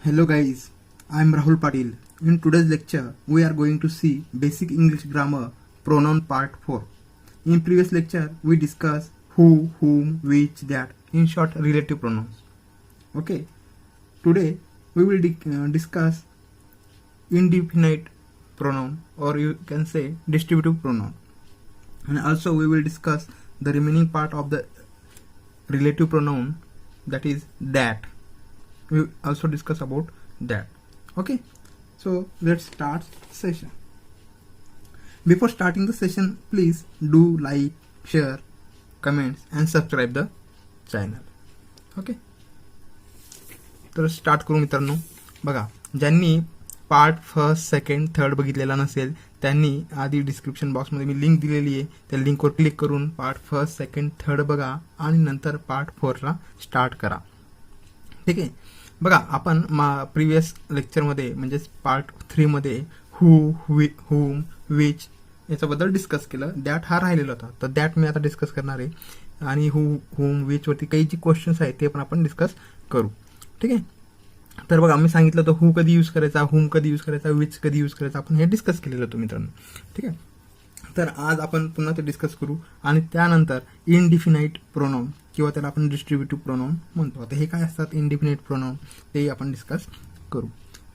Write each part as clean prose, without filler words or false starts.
Hello guys, I am Rahul Patil. In today's lecture, we are going to see basic English grammar pronoun part 4. In previous lecture, we discussed who, whom, which, that, in short relative pronouns. Okay, today we will discuss indefinite pronoun, or you can say distributive pronoun. And also we will discuss the remaining part of the relative pronoun, that is that. We also discuss about that. Okay, so let's start session. Before starting the session, please do like, share, comments and subscribe the channel. Okay, तर start करू मित्रांनो. बघा, ज्यांनी part first second third बघितलेला नसेल त्यांनी आधी description बॉक्समध्ये मी लिंक दिलेली आहे, त्या लिंकवर क्लिक करून पार्ट फर्स्ट सेकंड थर्ड बघा आणि नंतर पार्ट 4ला स्टार्ट करा. ठीक आहे. बघा, आपण प्रिव्हियस लेक्चरमध्ये म्हणजेच पार्ट 3 मध्ये हू, हुम, विच याच्याबद्दल डिस्कस केलं. दॅट हा राहिलेला होता, तर दॅट मी आता डिस्कस करणार आहे. आणि हू, हुम, विच वरती काही जे क्वेश्चन्स आहेत ते पण आपण डिस्कस करू. ठीक आहे. तर बघा, मी सांगितलं होतं हू कधी यूज करायचा, हुम कधी यूज करायचा, विच कधी यूज करायचा, आपण हे डिस्कस केलेलं होतं मित्रांनो. ठीक आहे. तर आज आपण पुन्हा ते डिस्कस करू. आणि त्यानंतर इनडिफिनाइट प्रोनाउन किंवा त्याला आपण डिस्ट्रीब्युटिव्ह प्रोनाउन म्हणतो. आता हे काय असतात इनडिफिनाइट प्रोनाउन ते आपण डिस्कस करू.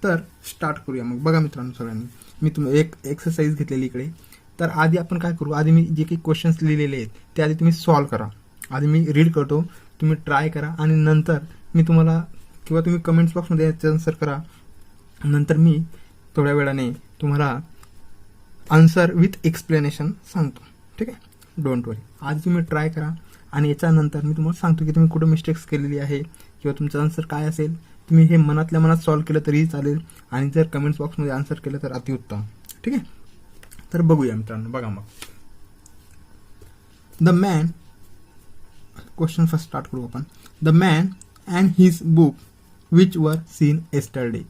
तर स्टार्ट करूया मग. बघा मित्रांनो, सगळ्यांनी मी तुम्ही एक एक्सरसाइज घेतलेली इकडे. तर आधी आपण काय करू, आधी मी जे काही क्वेश्चन्स लिहिलेले आहेत ते आधी तुम्ही सॉल्व करा. आधी मी रीड करतो, तुम्ही ट्राय करा आणि नंतर मी तुम्हाला किंवा तुम्ही कमेंट्स बॉक्समध्ये याचं आन्सर करा. नंतर मी थोड्या वेळाने तुम्हाला आन्सर विथ एक्सप्लेनेशन सांगतो. ठीक आहे. डोंट वरी, आधी तुम्ही ट्राय करा आणि याच्यानंतर मी तुम्हाला सांगतो की तुम्ही कुठं मिस्टेक्स केलेली आहे किंवा तुमचं आन्सर काय असेल. तुम्ही हे मनातल्या मनात सॉल्व केलं तरीही चालेल आणि जर कमेंट्स बॉक्समध्ये आन्सर केलं तर अतिउत्तम. ठीक आहे. तर बघूया मित्रांनो. बघा मग, the man, question first start करू आपण. The man and his book which were seen yesterday.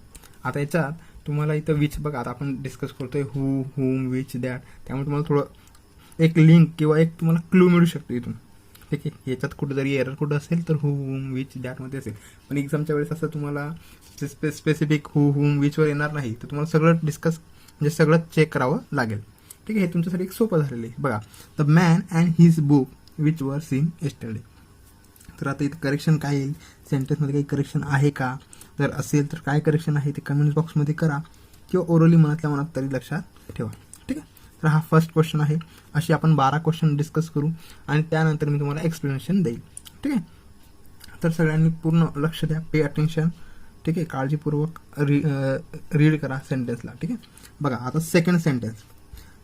आता याच्यात तुम्हाला इथं विच बघा, आता आपण डिस्कस करतोय हू, हुम, विच, दॅट, त्यामुळे तुम्हाला थोडं एक लिंक किंवा एक तुम्हाला क्लू मिळू शकतो इथून. ठीक आहे. याच्यात कुठं जरी एरर कुठं असेल तर हू, हुम, विच, दॅटमध्ये असेल. पण एक्झामच्या वेळेस असं तुम्हाला स्पेसिफिक हू, हुम, विचवर येणार नाही, तर तुम्हाला सगळं डिस्कस म्हणजे सगळं चेक करावं लागेल. ठीक आहे. हे तुमच्यासाठी एक सोपं झालेलं आहे. बघा, the man and his book which were seen yesterday. तर आता इथं करेक्शन काय येईल, सेंटेन्समध्ये काही करेक्शन आहे का, जर असेल तर काय करेक्शन आहे ते कमेंट बॉक्समध्ये करा किंवा ओरली मनातल्या मनात तरी लक्षात ठेवा. ठीक आहे. तर हा फर्स्ट क्वेश्चन आहे. अशी आपण 12 क्वेश्चन डिस्कस करू आणि त्यानंतर मी तुम्हाला एक्सप्लेनेशन देईल. ठीक आहे. तर सगळ्यांनी पूर्ण लक्ष द्या, पे अटेन्शन. ठीक आहे. काळजीपूर्वक रीड करा सेंटेन्सला. ठीक आहे. बघा, आता second sentence.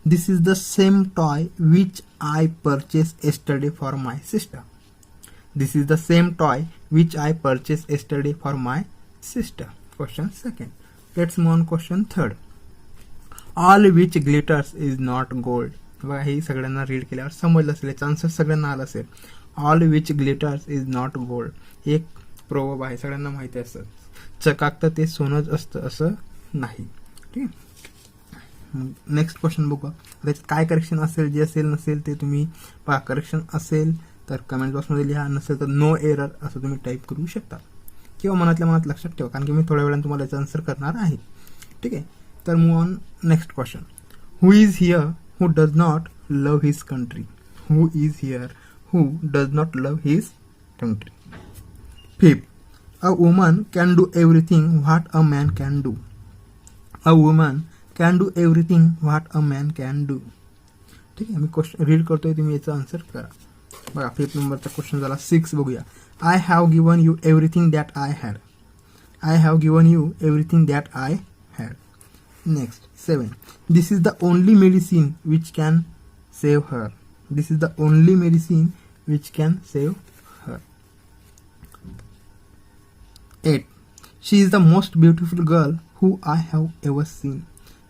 This is the same toy which I purchase yesterday for my sister. This is the same toy which I purchased yesterday for my sister. Question second. Let's move on question third. All which glitters is not gold. बघा, हे सगळ्यांना read केल्यावर समजलं असेल, याचा answer सगळ्यांना आला असेल. All which glitters is not gold. एक प्रोवर्ब आहे, सगळ्यांना माहिती असतं. चकाकतं ते सोनंच असतं असं नाही. ठीक आहे. नेक्स्ट क्वेश्चन बघू. त्याच्यात काय करेक्शन असेल, जे असेल नसेल ते तुम्ही पहा. करेक्शन असेल तर कमेंट बॉक्समध्ये लिहा, नसेल तर नो एरर असं तुम्ही टाईप करू शकता किंवा मनातल्या मनात लक्षात ठेवा, कारण की मी थोड्या वेळाने तुम्हाला याचा आन्सर करणार आहे. ठीक आहे. तर move on next question. Who is here who does not love his country. Who is here who does not love his country. Fifth. A woman can do everything what a man can do. A woman can do everything what a man can do. ठीक आहे. मी question read करतोय, तुम्ही याचा answer करा. बघा, 5th नंबरचा question झाला. 6 बघूया. I have given you everything that I had. I have given you everything that I had. Next 7. This is the only medicine which can save her. This is the only medicine which can save her. 8. She is the most beautiful girl who I have ever seen.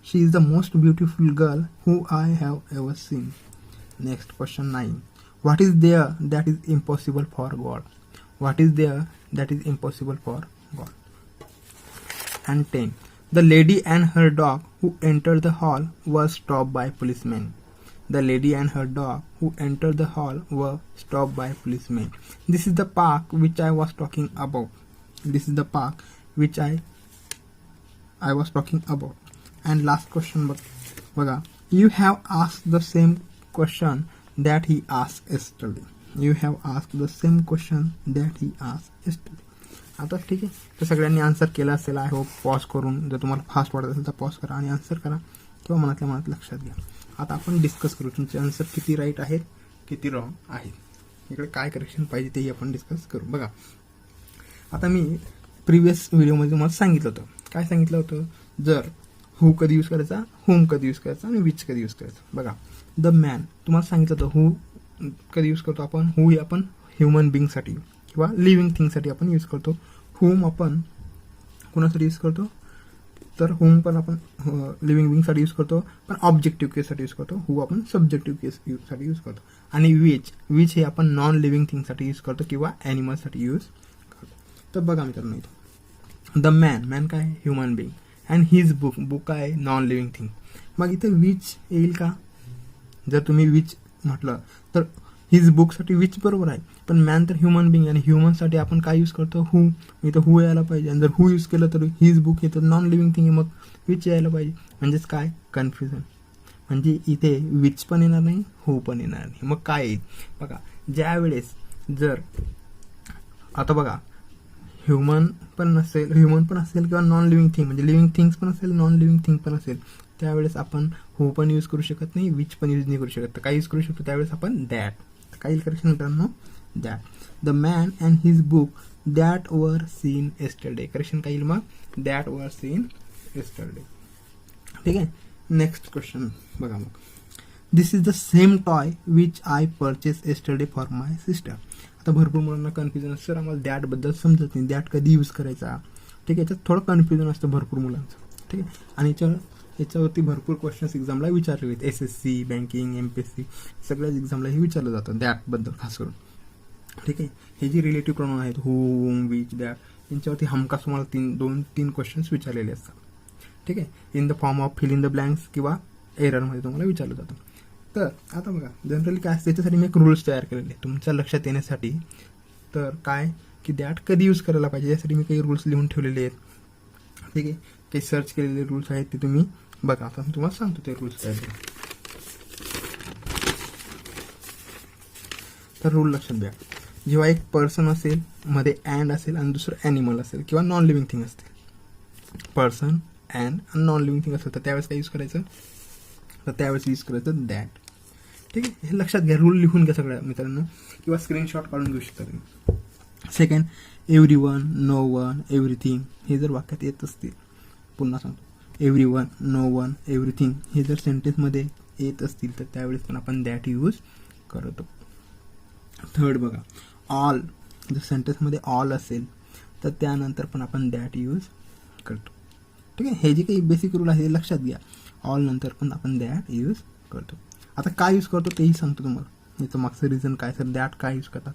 She is the most beautiful girl who I have ever seen. Next question 9. What is there that is impossible for God? What is there that is impossible for God? And 10. The lady and her dog who entered the hall were stopped by policemen. The lady and her dog who entered the hall were stopped by policemen. This is the park which I was talking about. This is the park which I I was talking about. And last question बघा, you have ask the same question that he ask yesterday. You have ask the same question that he ask yesterday. आता ठीक आहे, तर सगळ्यांनी answer केलं असेल I hope. Pause करून जर तुम्हाला फास्ट वाटत असेल तर पॉज करा आणि आन्सर करा किंवा मनातल्या मनात लक्षात घ्या. आता आपण डिस्कस करू तुमचे आन्सर किती राईट आहेत किती रॉंग आहेत, इकडे काय करेक्शन पाहिजे तेही आपण डिस्कस करू. बघा आता मी प्रिव्हियस व्हिडिओमध्ये तुम्हाला सांगितलं होतं, काय सांगितलं होतं, जर हू कधी यूज करायचा, होम कधी यूज करायचा आणि विच कधी यूज करायचा. बघा द मॅन तुम्हाला सांगितलं होतं हू कधी यूज करतो आपण, हू ही आपण ह्युमन बिंगसाठी किंवा लिव्हिंग थिंगसाठी आपण यूज करतो. होम आपण कोणासाठी यूज करतो, तर होम पण आपण लिव्हिंग बिंगसाठी यूज करतो, पण ऑब्जेक्टिव्ह केससाठी यूज करतो. हू आपण सब्जेक्टिव्ह केससाठी यूज करतो. आणि विच हे आपण नॉन लिव्हिंग थिंगसाठी यूज करतो किंवा ॲनिमलसाठी यूज करतो. तर बघा मित्रांनो, इथं द मॅन काय human being and his book काय नॉन लिव्हिंग थिंग. मग इथं विच येईल का, जर तुम्ही विच म्हटलं तर हिज बुकसाठी विच बरोबर आहे, पण मॅन तर ह्युमन बिंग आणि ह्युमनसाठी आपण काय यूज करतो, हू. इथं हू यायला पाहिजे, आणि जर हू यूज केलं तर हिज बुक हे तर नॉन लिव्हिंग थिंग आहे, मग विच यायला पाहिजे. म्हणजेच काय कन्फ्युजन, म्हणजे इथे विच पण येणार नाही, हू पण येणार नाही. मग काय येईल बघा, ज्या वेळेस जर आता बघा ह्युमन पण असेल किंवा नॉन लिव्हिंग थिंग, म्हणजे लिव्हिंग थिंग्स पण असेल नॉन लिव्हिंग थिंग पण असेल, त्यावेळेस आपण हू पण यूज करू शकत नाही, विच पण यूज नाही करू शकत. तर काय यूज करू शकतो त्यावेळेस आपण दॅट. काय येईल करेक्शन मित्रांनो, that. The man and his book that were seen yesterday. Correction काय येईल मग, दॅट वर सीन yesterday. ठीक आहे. नेक्स्ट क्वेश्चन बघा मग, this is the same toy which I purchase yesterday for my sister. आता भरपूर मुलांना कन्फ्युजन असतं, सर आम्हाला दॅटबद्दल समजत नाही, दॅट कधी यूज करायचा. ठीक आहे, याच्यात थोडं कन्फ्युजन असतं भरपूर मुलांचं. ठीक आहे, आणि याच्यावरती भरपूर क्वेश्चन्स एक्झामला विचारले आहेत. SSC, बँकिंग, MPSC सगळ्याच एक्झामला हे विचारलं जातं दॅटबद्दल खास करून. ठीक आहे, हे जे रिलेटिव्ह प्रोनाउन आहेत होम, विच, दॅट यांच्यावरती हमखास तुम्हाला दोन तीन क्वेश्चन्स विचारलेले असतात. ठीक आहे, in the form of fill in the blanks किंवा एररमध्ये तुम्हाला विचारलं जातं. तर आता बघा जनरली काय असतं, त्याच्यासाठी मी एक रूल्स तयार केलेले तुमच्या लक्षात येण्यासाठी. तर काय की दॅट कधी यूज करायला पाहिजे यासाठी मी काही रूल्स लिहून ठेवलेले आहेत. ठीक आहे, काही सर्च केलेले रूल्स आहेत ते तुम्ही बघा. आता मी तुम्हाला सांगतो ते रूल्स काय. तर रूल लक्षात द्या, जेव्हा एक पर्सन असेल, मध्ये अँड असेल आणि दुसरं ॲनिमल असेल किंवा नॉन लिव्हिंग थिंग असते, person and non living thing असेल, तर त्यावेळेस काय यूज करायचं, तर त्यावेळेस यूज करायचं दॅट. ठीक आहे, हे लक्षात घ्या, रूल लिहून घ्या सगळ्या मित्रांनो, किंवा स्क्रीनशॉट काढून घेऊ शकता तुम्ही. Second, everyone, no one, everything हे जर वाक्यात येत असतील, पुन्हा सांगतो, एव्हरीवन, नो वन, एव्हरीथिंग हे जर सेंटेन्समध्ये येत असतील तर त्यावेळेस पण आपण दॅट यूज करतो. थर्ड बघा, ऑल जर सेंटेन्समध्ये ऑल असेल तर त्यानंतर पण आपण दॅट यूज करतो. ठीक आहे, हे जे काही बेसिक रूल आहे हे लक्षात घ्या, ऑल नंतर पण आपण दॅट यूज करतो. आता काय यूज करतो तेही सांगतो तुम्हाला, याचं मागचं रिझन काय, सर दॅट काय यूज करतात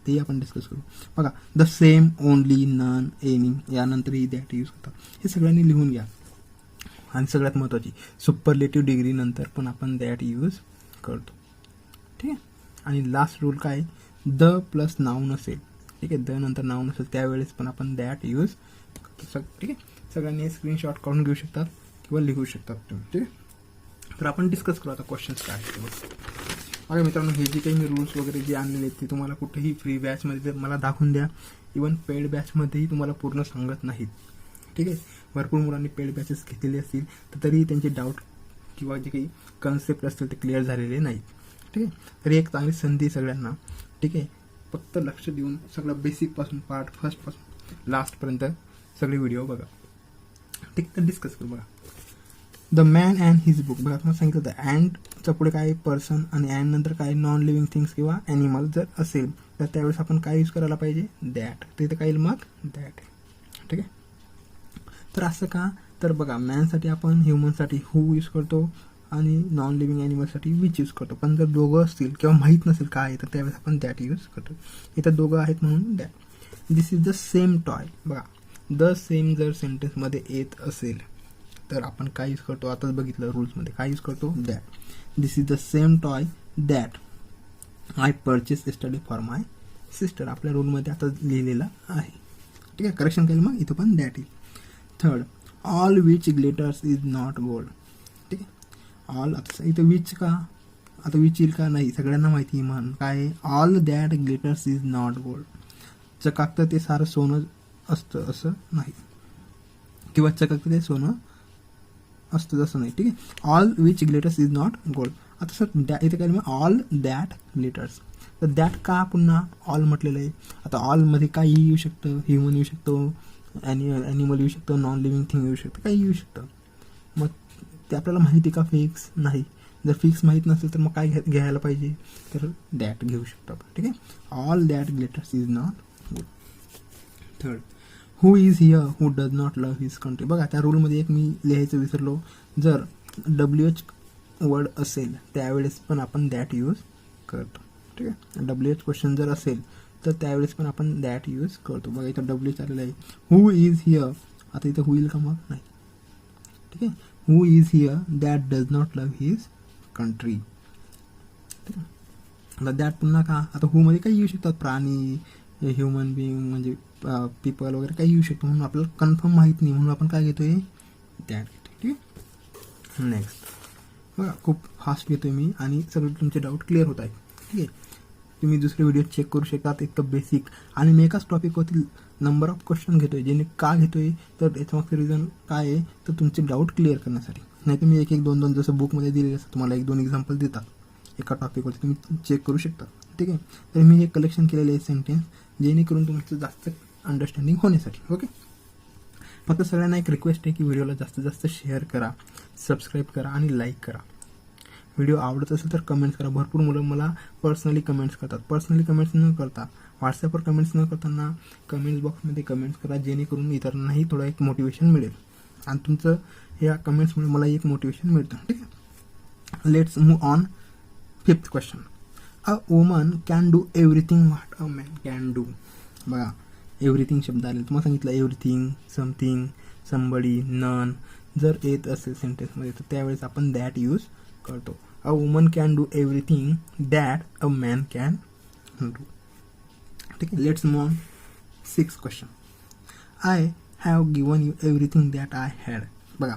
तेही आपण डिस्कस करू. बघा, the same, only, none, any यानंतरही दॅट यूज करतात, हे सगळ्यांनी लिहून घ्या. आणि सगळ्यात महत्त्वाची, सुपरलेटिव्ह डिग्री नंतर पण आपण दॅट यूज करतो. ठीक आहे, आणि लास्ट रूल काय, द प्लस नाऊन असेल, ठीक आहे, द नंतर नाऊन असेल त्यावेळेस पण आपण दॅट यूज करतो. ठीक आहे, सगळ्यांनी स्क्रीनशॉट काढून घेऊ शकतात किंवा लिहू शकतात तुम्ही. ठीक आहे, तर आपण डिस्कस करू आता क्वेश्चन्स काय आहेत. बघा मित्रांनो, हे जे काही मी रूल्स वगैरे जे आणलेले आहेत ते तुम्हाला कुठेही फ्री बॅचमध्ये मला दाखवून द्या, इवन पेड बॅचमध्येही तुम्हाला पूर्ण सांगत नाहीत. ठीक आहे, भरपूर मुलांनी पेड बॅचेस घेतलेले असतील तर तरी त्यांचे डाऊट किंवा जे काही कन्सेप्ट असतील ते क्लिअर झालेले नाहीत. ठीक आहे, तरी एक चांगली संधी सगळ्यांना. ठीक आहे, फक्त लक्ष देऊन सगळं बेसिकपासून पार्ट फर्स्टपासून लास्टपर्यंत सगळे व्हिडिओ बघा. ठीक आहे, तर डिस्कस करू. बघा, the man and his book. बघा तुम्हाला सांगितलं होतं अँडच्या पुढे काय पर्सन आणि अँड नंतर काय नॉन लिव्हिंग थिंग्स किंवा ॲनिमल जर असेल तर त्यावेळेस आपण काय यूज करायला पाहिजे, दॅट. तर इथं काय येईल मग दॅट. ठीक आहे, तर असं का, तर बघा मॅनसाठी आपण ह्युमनसाठी हू यूज करतो आणि नॉन लिव्हिंग ॲनिमलसाठी विच यूज करतो. पण जर दोघं असतील किंवा माहीत नसेल काय तर त्यावेळेस आपण दॅट यूज करतो. इथं दोघं आहेत म्हणून that. This is the same toy. बघा, द सेम जर सेंटेन्समध्ये येत असेल तर आपण काय यूज करतो, आताच बघितलं रूल्समध्ये काय यूज करतो, that. This is the same toy that I purchase yesterday for my sister. आपल्या रूलमध्ये आता लिहिलेलं आहे. ठीक आहे, करेक्शन केलं मग इथं पण दॅट येईल. Third, all which glitters is not gold. ठीक आहे, ऑल आता इथं विच का, आता विच येईल का नाही, सगळ्यांना माहिती म्हण काय, all that glitters is not gold. चकाकतं ते सारं सोनं असतं असं नाही, किंवा चकाकतं ते सोनं असतं तसं नाही. ठीक आहे, all which glitters is not gold. आता सर इथे काय मग ऑल दॅट ग्लिटर्स, तर दॅट का पुन्हा ऑल म्हटलेलं आहे. आता ऑलमध्ये काही येऊ शकतं, ह्युमन येऊ शकतो, ॲनिमल येऊ शकतं, नॉन लिव्हिंग थिंग येऊ शकतं, काही येऊ शकतं. मग ते आपल्याला माहिती का फिक्स नाही. जर फिक्स माहीत नसेल तर मग काय घ्यायला पाहिजे, तर दॅट घेऊ शकतो आपण. ठीक आहे, all that glitters is not good. Third, who is here who does not love his country. बघा त्या रूलमध्ये एक मी लिहायचं विसरलो, जर WH वर्ड असेल त्यावेळेस पण आपण दॅट यूज करतो. ठीक आहे, WH क्वेश्चन जर असेल तर त्यावेळेस पण आपण दॅट यूज करतो. बघा इथं WH आलेलं आहे, हू इज हिअर, आता इथं होईल का मग नाही. ठीक आहे, who is here that does not love his country. ठीक आहे, आता दॅट पुन्हा का, आता हू मध्ये काही येऊ शकतात, प्राणी, ह्युमन बिईंग म्हणजे पीपल वगैरे काही येऊ शकतो, म्हणून आपल्याला कन्फर्म माहीत नाही, म्हणून आपण काय घेतोय दॅट घेतो. ठीक आहे, नेक्स्ट बघा खूप फास्ट घेतोय मी आणि सगळे तुमचे डाऊट क्लिअर होत आहेत. ठीक आहे, तुम्ही दुसरे व्हिडिओ चेक करू शकतात, इतकं बेसिक, आणि मी एकाच टॉपिकवरती नंबर ऑफ क्वेश्चन घेतोय. ज्याने का घेतोय तर याच्यामागचं रिझन काय आहे, तर तुमचे डाऊट क्लिअर करण्यासाठी. नाही तर मी एक दोन जसं बुकमध्ये दिलेलं असतं तुम्हाला 1-2 एक्झाम्पल देतात एका टॉपिकवरती, तुम्ही चेक करू शकता. ठीक आहे, तर मी हे कलेक्शन केलेले आहे सेंटेन्स, जेणेकरून तुमचं जास्त अंडरस्टँडिंग होण्यासाठी. ओके, फक्त सगळ्यांना एक रिक्वेस्ट आहे की व्हिडिओला जास्तीत जास्त शेअर करा, सबस्क्राईब करा आणि लाईक करा. व्हिडिओ आवडत असेल तर कमेंट्स करा. भरपूर मुलं मला पर्सनली कमेंट्स करतात, पर्सनली कमेंट्स न करता व्हॉट्सॲपवर कमेंट्स न करताना कमेंट्स बॉक्समध्ये कमेंट्स करा, जेणेकरून इतरांनाही थोडं एक मोटिवेशन मिळेल, आणि तुमचं या कमेंट्समुळे मला एक मोटिवेशन मिळतं. ठीक आहे, let's move on. 5th question, a woman can do everything what a man can do. बघा एव्हरीथिंग शब्द आले, तुम्हाला सांगितलं एव्हरीथिंग, समथिंग, समबडी, नन. जर येत असेल सेंटेन्समध्ये तर त्यावेळेस आपण दॅट यूज करतो. A woman can do everything that a man can do. ठीक आहे, let's move on. 6th question, I have given you everything that I had. बघा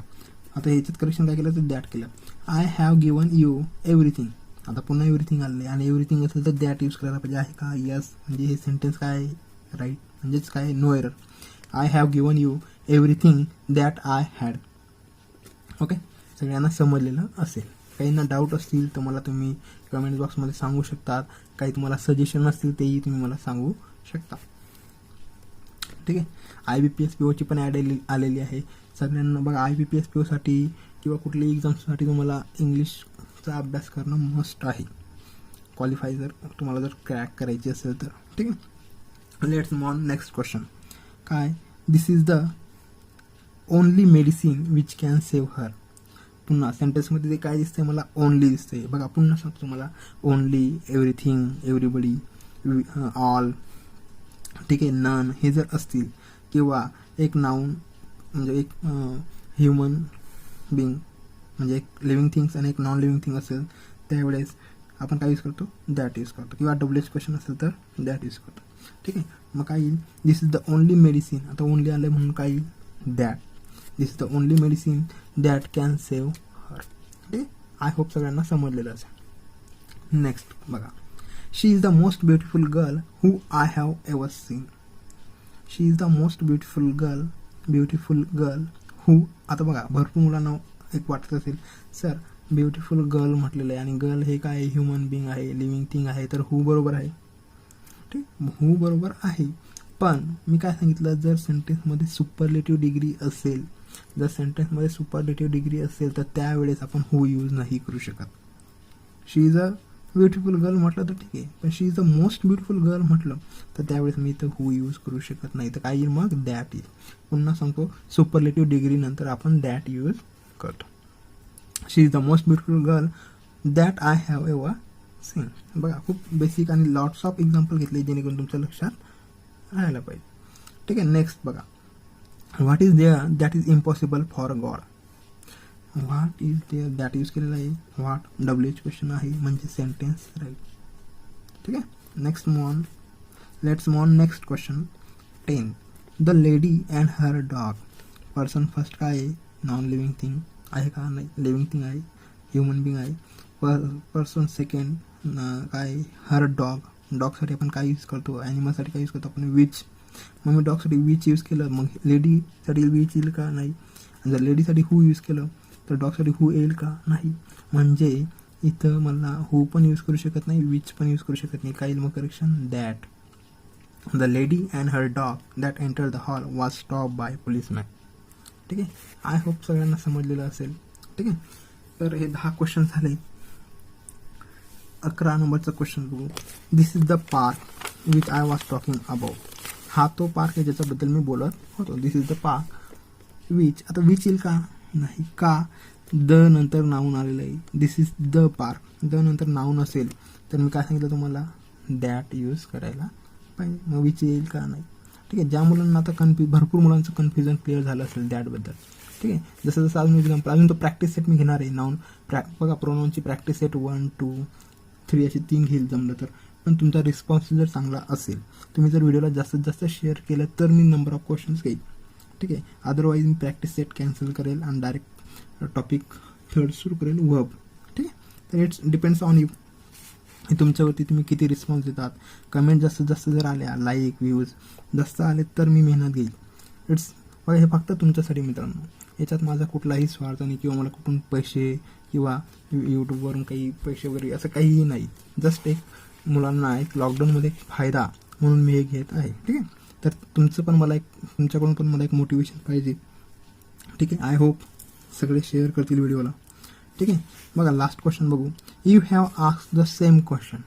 आता ह्याच्यात करेक्शन काय केलं तर दॅट केलं. I have given you everything, आता पुन्हा एव्हरीथिंग आले आणि एव्हरीथिंग असेल तर दॅट यूज करायला पाहिजे. आहे का, यस, म्हणजे हे सेंटेन्स काय आहे, राईट, म्हणजेच काय, no error. I have given you everything that I had. Okay, सगळ्यांना समजलेलं असेल. काहींना डाऊट असतील तर मला तुम्ही कमेंट बॉक्समध्ये सांगू शकतात, काही तुम्हाला सजेशन असतील तेही तुम्ही मला सांगू शकता. ठीक आहे, IBPS POची पण ॲड आलेली आहे सगळ्यांना. बघा IBPS POसाठी किंवा कुठल्याही एक्झामसाठी तुम्हाला इंग्लिशचा अभ्यास करणं मस्ट आहे, क्वालिफाय जर तुम्हाला जर क्रॅक करायची असेल तर. ठीक आहे, let's move on. Next question काय, this is the only medicine which can save her. पुन्हा सेंटेन्समध्ये ते काय दिसतंय, मला ओनली दिसतंय. बघा पुन्हा सांगतो मला, ओनली, एव्हरीथिंग, एव्हरीबडी, ऑल. ठीक आहे, नन हे जर असतील, किंवा एक नाऊन म्हणजे एक ह्युमन बिंग म्हणजे एक लिव्हिंग थिंग्स आणि एक नॉन लिव्हिंग थिंग असेल, त्यावेळेस आपण काय यूज करतो, दॅट यूज करतो. किंवा WH क्वेश्चन असेल तर दॅट यूज करतो. ठीक आहे, मग काय येईल, this is the only medicine. आता ओनली आलं म्हणून काय येईल, that. This is the only medicine that can save her. ठीक आहे, आय होप सगळ्यांना समजलेलं असेल. नेक्स्ट बघा, she is the most beautiful girl who I have ever seen. She is the most beautiful girl who. आता बघा भरपूर मुलांना एक वाटत असेल, सर ब्युटिफुल गर्ल म्हटलेलं आहे आणि गर्ल हे काय, ह्युमन बिंग आहे, लिव्हिंग थिंग आहे, तर हू बरोबर आहे. ठीक, हू बरोबर आहे, पण मी काय सांगितलं, जर सेंटेन्समध्ये सुपरलेटिव्ह डिग्री असेल, जर सेंटेन्समध्ये सुपरलेटिव्ह डिग्री असेल तर त्यावेळेस आपण हू यूज नाही करू शकत. She is a beautiful girl म्हटलं तर ठीक आहे, पण she is the most beautiful girl म्हटलं तर त्यावेळेस मी इथं हू यूज करू शकत नाही. तर काय येईल मग, दॅट येईल. पुन्हा सांगतो, सुपरलेटिव्ह डिग्री नंतर आपण दॅट यूज करतो. She is the most beautiful girl that I have ever seen. बघा खूप बेसिक आणि लॉट्स ऑफ एक्झाम्पल घेतले जेणेकरून तुमच्या लक्षात राहायला पाहिजे. ठीक आहे, नेक्स्ट बघा, what is there that is impossible for God. What is there that use केलेला आहे, व्हॉट WH क्वेश्चन आहे म्हणजे सेंटेन्स राईट. ठीक आहे, next move on, let's move on. Next question 10, the lady and her dog. Person first काय आहे, non living thing आहे का, नाही लिव्हिंग थिंग आहे, ह्युमन बिंग आहे. पर्सन सेकंड काय, हर डॉग, डॉगसाठी आपण काय यूज करतो, ॲनिमलसाठी काय यूज करतो आपण, विच. मग मी डॉगसाठी विच यूज केलं, मग लेडीसाठी विच येईल का, नाही. आणि जर लेडीसाठी हू यूज केलं तर डॉगसाठी हू येईल का, नाही. म्हणजे इथं मला हू पण यूज करू शकत नाही, विच पण यूज करू शकत नाही. काय येईल मग correction, that. The lady and her dog that enter the hall was stop by policeman. ठीक आहे. आय होप सगळ्यांना समजलेलं असेल. ठीक आहे. तर हे 10 क्वेश्चन झाले. 11 नंबरचा क्वेश्चन बघू. This is the park which I was talking about. हा तो पार्क आहे ज्याच्याबद्दल मी बोलत होतो. This is the park which. आता विच येईल का, नाही. का, द नंतर नाऊन आलेलं आहे. This is the park, the नंतर नाऊन असेल तर मी काय सांगितलं तुम्हाला, दॅट यूज करायला पाहिजे. मग विच येईल का, नाही. ठीक आहे. ज्या मुलांना आता भरपूर मुलांचं कन्फ्युजन क्लिअर झालं असेल दॅटबद्दल. ठीक आहे. जसं जसं अजून एक्झाम्पल, अजून तो प्रॅक्टिस सेट मी घेणार आहे. नाऊन बघा, प्रोनाऊनची प्रॅक्टिस सेट 1, 2, 3 अशी 3 घेईल जमलं तर. पण तुमचा रिस्पॉन्स जर चांगला असेल, तुम्ही जर व्हिडिओला जास्तीत जास्त शेअर केलं तर मी नंबर ऑफ क्वेश्चन्स घेईल. ठीक आहे. अदरवाईज मी प्रॅक्टिस सेट कॅन्सल करेल आणि डायरेक्ट टॉपिक थर्ड सुरू करेल, वर्ब. ठीक आहे. तर इट्स डिपेंड्स ऑन यू. हे तुमच्यावरती तुम्ही किती रिस्पॉन्स देतात. कमेंट जास्तीत जास्त जर आल्या, लाईक व्ह्यूज जास्त आले तर मी मेहनत घेईल. इट्स बघा, हे फक्त तुमच्यासाठी मित्रांनो. याच्यात माझा कुठलाही स्वार्थ नाही किंवा मला कुठून पैसे किंवा यूट्यूबवरून काही पैसे वगैरे असं काहीही नाही. जस्ट एक मुलांना एक लॉकडाऊनमध्ये एक फायदा म्हणून मी हे घेत आहे. ठीक आहे. तर तुमच्याकडून पण मला एक मोटिवेशन पाहिजे. ठीक आहे. आय होप सगळे शेअर करतील व्हिडिओला. ठीक आहे. बघा, लास्ट क्वेश्चन बघू. You have asked the same question.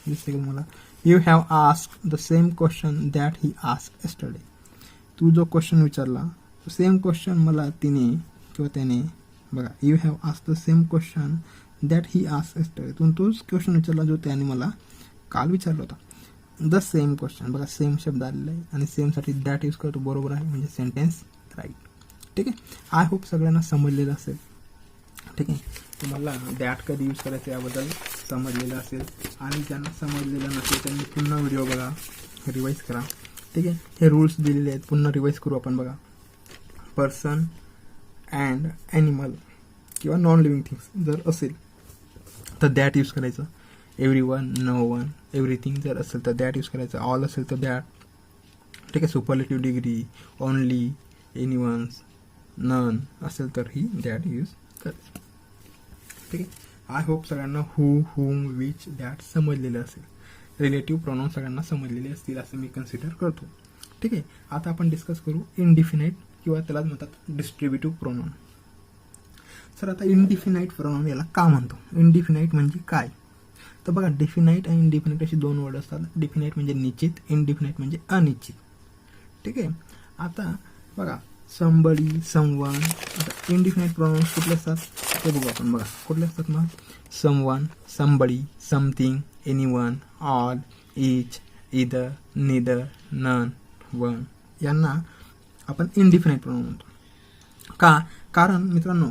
दिसते मला, you have asked the same question that he asked yesterday. तू जो क्वेश्चन विचारला सेम क्वेश्चन मला तिने किंवा त्याने, बघा, you have asked the same question that he asked yesterday. तोच क्वेश्चन विचारला जो त्याने मला काल विचारला होता. द सेम क्वेश्चन, बघा सेम शब्द आलेला आहे आणि सेमसाठी दॅट यूज करतो, बरोबर आहे, म्हणजे सेंटेन्स राईट. ठीक आहे. आय होप सगळ्यांना समजलेलं असेल. ठीक आहे. तुम्हाला दॅट कधी यूज करायचं याबद्दल समजलेलं असेल. आणि ज्यांना समजलेलं नसेल त्यांनी पुन्हा व्हिडिओ बघा, रिवाईज करा. ठीक आहे. हे रूल्स दिलेले आहेत, पुन्हा रिवाईज करू आपण. बघा, पर्सन अँड ॲनिमल किंवा नॉन लिव्हिंग थिंग्स जर असेल तर दॅट यूज करायचं. एव्हरीवन, नो वन, एव्हरीथिंग जर असेल तर दॅट यूज करायचं. ऑल असेल तर दॅट. ठीक आहे. Superlative degree, only, anyone's, none असेल तर ही दॅट यूज करायचं. ठीक आहे. आय होप सगळ्यांना हू, हुम, विच, दॅट समजलेलं असेल. रिलेटिव्ह प्रोनाऊन सगळ्यांना समजलेले असतील असं मी कन्सिडर करतो. ठीक आहे. आता आपण डिस्कस करू इनडिफिनाईट किंवा त्यालाच म्हणतात डिस्ट्रीब्युटिव्ह प्रोनाऊन. सर, आता इनडिफिनाईट प्रोनाऊन याला का म्हणतो? इनडिफिनाईट म्हणजे काय? तर बघा, डिफिनाईट आणि इनडिफिनाईट अशी 2 वर्ड असतात. डिफिनाईट म्हणजे निश्चित, इनडिफिनाईट म्हणजे अनिश्चित. ठीक आहे. आता बघा, समबडी, समवन. आता इनडिफिनाईट प्रोनाऊन्स कुठले असतात ते बघू आपण. बघा, कुठले असतात मग? Someone, somebody, something, anyone, all, each, either, neither, none, one. यांना आपण इनडिफिनाईट प्रोनाऊन म्हणतो. का? कारण मित्रांनो,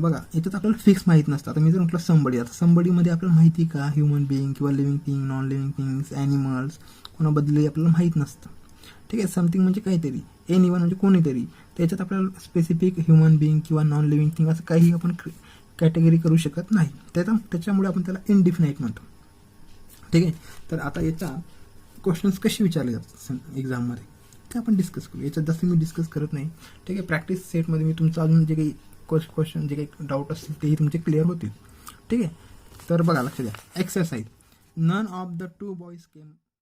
बघा, याच्यात आपल्याला फिक्स माहीत नसतं. आता मी जर म्हटलं समबडी, आता समबडीमध्ये आपल्याला माहिती का ह्युमन बिईंग किंवा living thing, non living things, animals कोणाबद्दलही आपल्याला माहीत नसतं. ठीक आहे. समथिंग म्हणजे काहीतरी, एनीवन म्हणजे कोणीतरी. त्याच्यात आपल्याला स्पेसिफिक ह्युमन बिईंग किंवा नॉन लिव्हिंग थिंग असं काही आपण कॅटेगरी करू शकत नाही. त्याच्यामुळे आपण त्याला इनडिफिनाईट म्हणतो. ठीक आहे. तर आता याच्या क्वेश्चन्स कसे विचारले जातात एक्झाममध्ये ते आपण डिस्कस करू. याच्यात जास्त मी डिस्कस करत नाही. ठीक आहे. प्रॅक्टिस सेटमध्ये मी तुमचं अजून जे काही क्वेश्चन, जे काही डाऊट असतील तेही तुमचे क्लिअर होतील. ठीक आहे. तर बघा, लक्ष द्या. Exercise. None of the 2 boys came